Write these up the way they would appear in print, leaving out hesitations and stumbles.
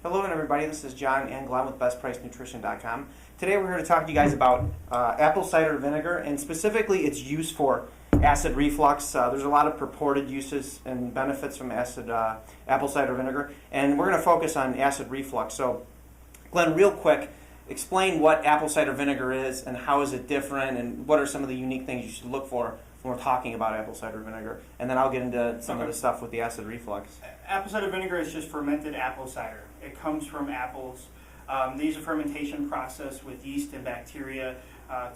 Hello everybody, this is John and Glenn with BestPriceNutrition.com. Today we're here to talk to you guys about apple cider vinegar and specifically its use for acid reflux. There's a lot of purported uses and benefits from apple cider vinegar, and we're going to focus on acid reflux. So Glenn, real quick, explain what apple cider vinegar is and how is it different and what are some of the unique things you should look for when we're talking about apple cider vinegar, and then I'll get into some of the stuff with the acid reflux. Apple cider vinegar is just fermented apple cider. It comes from apples. They use a fermentation process with yeast and bacteria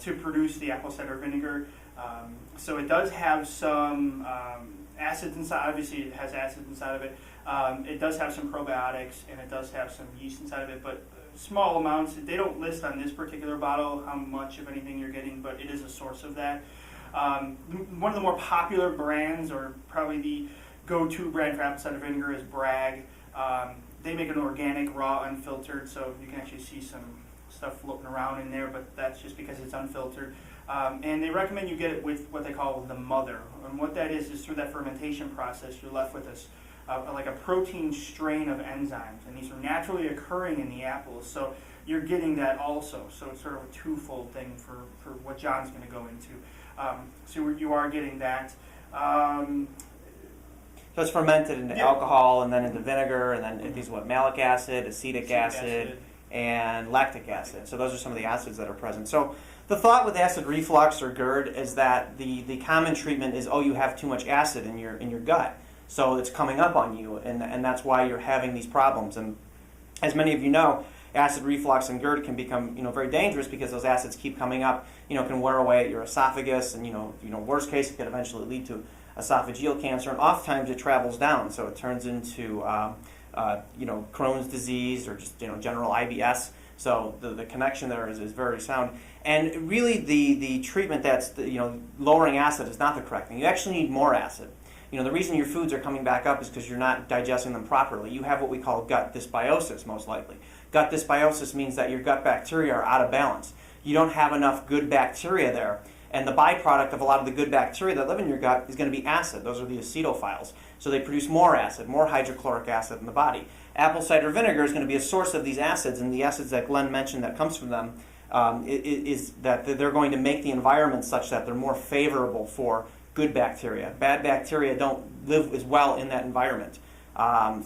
to produce the apple cider vinegar. So it does have some acids inside. Obviously, it has acids inside of it. It does have some probiotics, and it does have some yeast inside of it, but small amounts. They don't list on this particular bottle how much, if anything, you're getting, but it is a source of that. One of the more popular brands, or probably the go-to brand for apple cider vinegar, is Bragg. They make an organic, raw, unfiltered, so you can actually see some stuff floating around in there, but that's just because it's unfiltered. And they recommend you get it with what they call the mother. And what that is through that fermentation process, you're left with this like a protein strain of enzymes, and these are naturally occurring in the apples, so you're getting that also. So it's sort of a twofold thing for what John's going to go into. So you are getting that. So it's fermented into alcohol and then into vinegar, and then these malic acid, acetic acid, and lactic acid. So those are some of the acids that are present. So the thought with acid reflux or GERD is that the common treatment is, oh, you have too much acid in your gut, so it's coming up on you, and that's why you're having these problems. And as many of you know, acid reflux and GERD can become very dangerous because those acids keep coming up. Can wear away at your esophagus, and worst case it could eventually lead to esophageal cancer, and oftentimes it travels down, so it turns into Crohn's disease or just general IBS. So the connection there is very sound. And really the treatment that's lowering acid is not the correct thing. You actually need more acid. The reason your foods are coming back up is because you're not digesting them properly. You have what we call gut dysbiosis, most likely. Gut dysbiosis means that your gut bacteria are out of balance. You don't have enough good bacteria there. And the byproduct of a lot of the good bacteria that live in your gut is going to be acid. Those are the acetophiles. So they produce more acid, more hydrochloric acid in the body. Apple cider vinegar is going to be a source of these acids, and the acids that Glenn mentioned that comes from them is that they're going to make the environment such that they're more favorable for good bacteria. Bad bacteria don't live as well in that environment.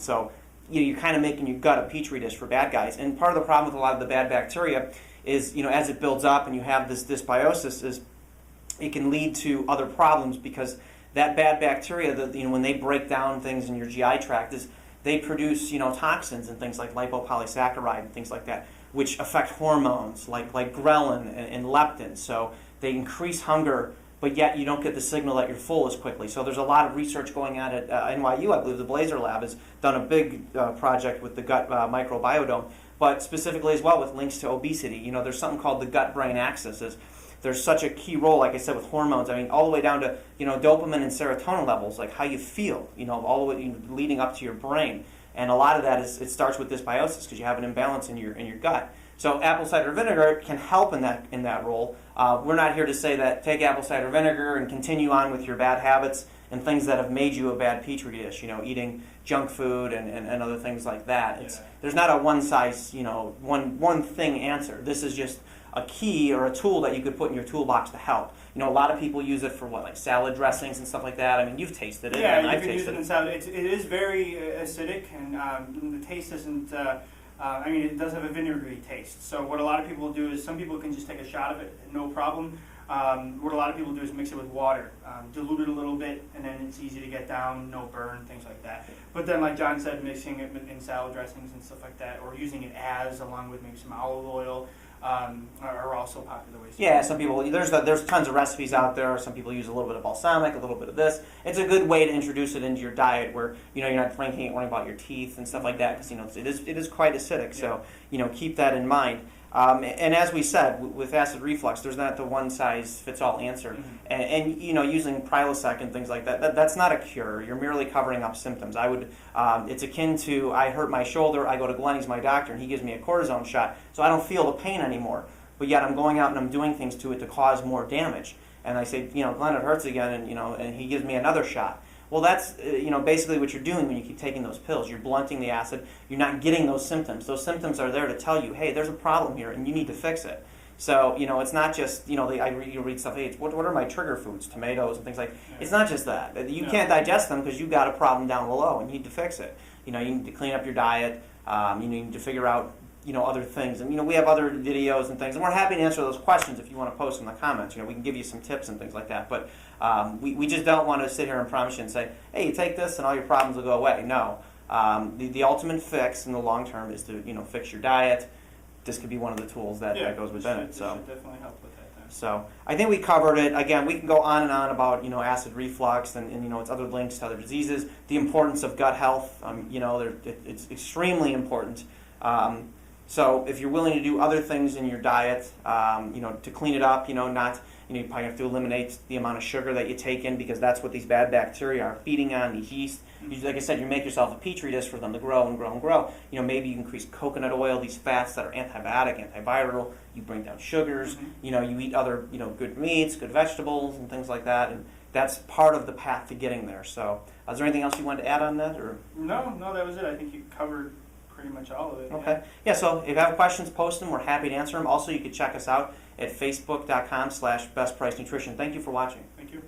So you're kind of making your gut a petri dish for bad guys. And part of the problem with a lot of the bad bacteria is, as it builds up and you have this dysbiosis, is it can lead to other problems because that bad bacteria, when they break down things in your GI tract, they produce toxins and things like lipopolysaccharide and things like that, which affect hormones like ghrelin and leptin. So they increase hunger, but yet you don't get the signal that you're full as quickly. So there's a lot of research going on at NYU. I believe the Blazer Lab has done a big project with the gut microbiome, but specifically as well with links to obesity. There's something called the gut-brain axis. There's such a key role, like I said, with hormones. I mean, all the way down to dopamine and serotonin levels, like how you feel. All the way leading up to your brain. And a lot of that it starts with dysbiosis because you have an imbalance in your gut. So apple cider vinegar can help in that role. We're not here to say that take apple cider vinegar and continue on with your bad habits and things that have made you a bad petri dish. Eating junk food and other things like that. There's not a one size one thing answer. This is just a key or a tool that you could put in your toolbox to help. A lot of people use it for like salad dressings and stuff like that. I mean, you've tasted it. Yeah, and you can use it in salad. It is very acidic, and the taste isn't. It does have a vinegary taste. So what a lot of people do is some people can just take a shot of it, no problem. What a lot of people do is mix it with water, dilute it a little bit, and then it's easy to get down, no burn, things like that. But then, like John said, mixing it in salad dressings and stuff like that, or using it along with maybe some olive oil, are also popular ways. Yeah, some people, there's tons of recipes out there. Some people use a little bit of balsamic, a little bit of this. It's a good way to introduce it into your diet where you're not drinking it, worrying about your teeth and stuff like that, because it is quite acidic. So keep that in mind. And as we said, with acid reflux, there's not the one-size-fits-all answer. Mm-hmm. And using Prilosec and things like that's not a cure. You're merely covering up symptoms. It's akin to, I hurt my shoulder, I go to Glenn, he's my doctor, and he gives me a cortisone shot, so I don't feel the pain anymore. But yet I'm going out and I'm doing things to it to cause more damage. And I say, Glenn, it hurts again, and he gives me another shot. Well, that's basically what you're doing when you keep taking those pills. You're blunting the acid. You're not getting those symptoms. Those symptoms are there to tell you, hey, there's a problem here, and you need to fix it. So it's not just you read stuff. Hey, what are my trigger foods? Tomatoes and things like. It's not just that. You can't digest them because you've got a problem down below, and you need to fix it. You need to clean up your diet. You need to figure out other things, and we have other videos and things, and we're happy to answer those questions if you want to post in the comments. We can give you some tips and things like that. But we just don't want to sit here and promise you and say, hey, you take this and all your problems will go away. No, the ultimate fix in the long term is to fix your diet. This could be one of the tools that goes within it. So should definitely help with that. Then. So I think we covered it. Again, we can go on and on about acid reflux and its other links to other diseases. The importance of gut health. It's extremely important. So if you're willing to do other things in your diet, to clean it up, not you probably have to eliminate the amount of sugar that you take in because that's what these bad bacteria are feeding on. The yeast. Like I said, you make yourself a petri dish for them to grow and grow and grow. Maybe you increase coconut oil, these fats that are antibiotic, antiviral. You bring down sugars. You eat other good meats, good vegetables, and things like that. And that's part of the path to getting there. So, is there anything else you wanted to add on that, or? No, that was it. I think you covered pretty much all of it. Okay. Yeah. So if you have questions, post them. We're happy to answer them. Also, you can check us out at facebook.com/bestpricenutrition. Thank you for watching. Thank you.